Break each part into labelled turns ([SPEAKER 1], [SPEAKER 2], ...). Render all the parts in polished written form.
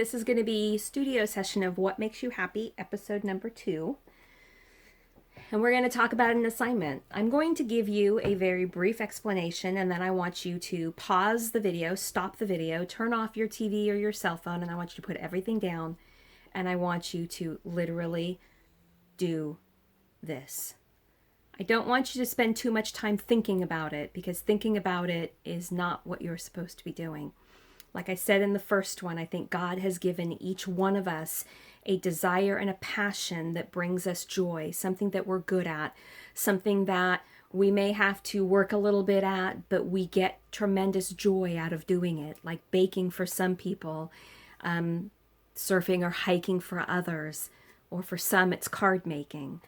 [SPEAKER 1] This is going to be studio session of What Makes You Happy, episode number 2. And we're going to talk about an assignment. I'm going to give you a very brief explanation, and then I want you to pause the video, stop the video, turn off your TV or your cell phone, and I want you to put everything down, and I want you to literally do this. I don't want you to spend too much time thinking about it, because thinking about it is not what you're supposed to be doing. Like I said in the first one, I think God has given each one of us a desire and a passion that brings us joy, something that we're good at, something that we may have to work a little bit at, but we get tremendous joy out of doing it, like baking for some people, surfing or hiking for others, or for some it's card making.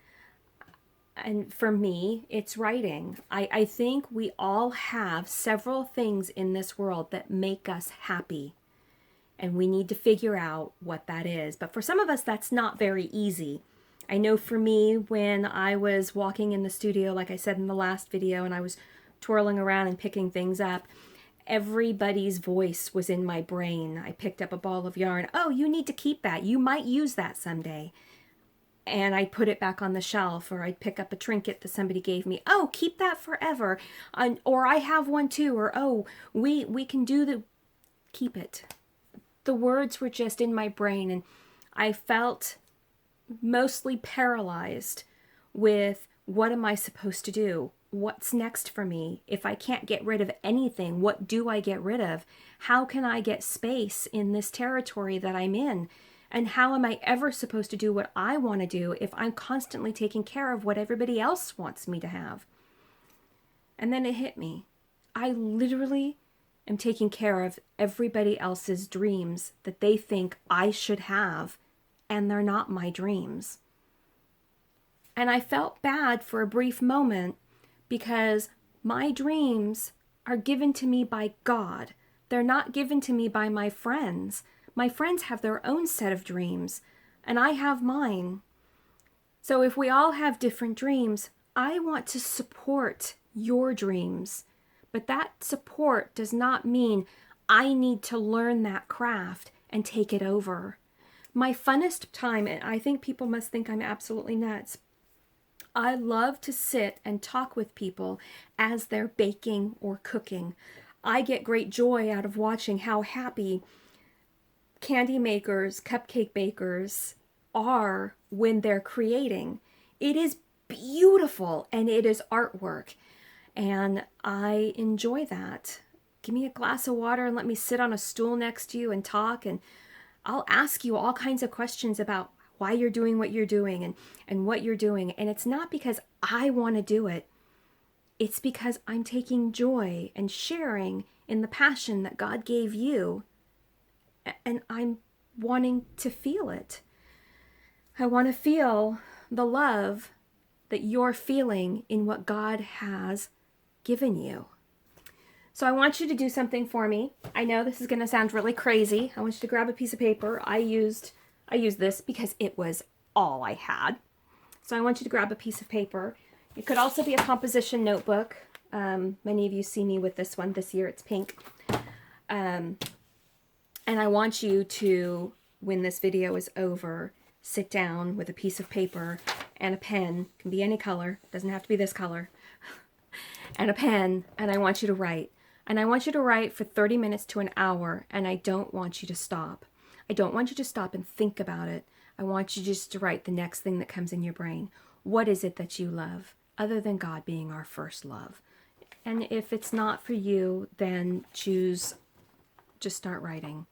[SPEAKER 1] And for me, it's writing. I think we all have several things in this world that make us happy. And we need to figure out what that is. But for some of us, that's not very easy. I know for me, when I was walking in the studio, like I said in the last video, and I was twirling around and picking things up, everybody's voice was in my brain. I picked up a ball of yarn. Oh, you need to keep that. You might use that someday. And I'd put it back on the shelf, or I'd pick up a trinket that somebody gave me. Oh, keep that forever. Or I have one too. Or, oh, we can do the... Keep it. The words were just in my brain, and I felt mostly paralyzed with, what am I supposed to do? What's next for me? If I can't get rid of anything, what do I get rid of? How can I get space in this territory that I'm in? And how am I ever supposed to do what I want to do if I'm constantly taking care of what everybody else wants me to have? And then it hit me. I literally am taking care of everybody else's dreams that they think I should have, and they're not my dreams. And I felt bad for a brief moment, because my dreams are given to me by God. They're not given to me by my friends. My friends have their own set of dreams, and I have mine. So if we all have different dreams, I want to support your dreams. But that support does not mean I need to learn that craft and take it over. My funnest time, and I think people must think I'm absolutely nuts, I love to sit and talk with people as they're baking or cooking. I get great joy out of watching how happy candy makers, cupcake bakers are when they're creating. It is beautiful, and it is artwork, and I enjoy that. Give me a glass of water and let me sit on a stool next to you and talk, and I'll ask you all kinds of questions about why you're doing what you're doing and what you're doing. And it's not because I want to do it. It's because I'm taking joy and sharing in the passion that God gave you, and I'm wanting to feel it. I want to feel the love that you're feeling in what God has given you. So I want you to do something for me. I know this is going to sound really crazy. I want you to grab a piece of paper. I used this because it was all I had. So I want you to grab a piece of paper. It could also be a composition notebook. Many of you see me with this one. This year it's pink. And I want you to, when this video is over, sit down with a piece of paper and a pen. It can be any color. It doesn't have to be this color. And a pen, and I want you to write. And I want you to write for 30 minutes to an hour, and I don't want you to stop. I don't want you to stop and think about it. I want you just to write the next thing that comes in your brain. What is it that you love, other than God being our first love? And if it's not for you, then just start writing.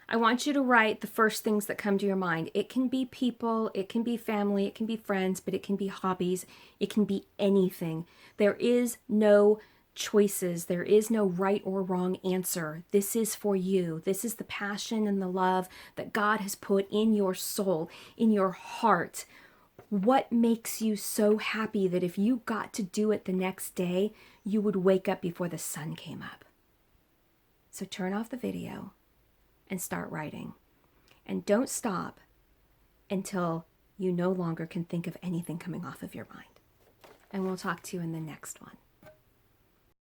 [SPEAKER 1] I want you to write the first things that come to your mind. It can be people, it can be family, it can be friends, but it can be hobbies. It can be anything. There is no choices. There is no right or wrong answer. This is for you. This is the passion and the love that God has put in your soul, in your heart. What makes you so happy that if you got to do it the next day, you would wake up before the sun came up? So turn off the video and start writing. And don't stop until you no longer can think of anything coming off of your mind. And we'll talk to you in the next one.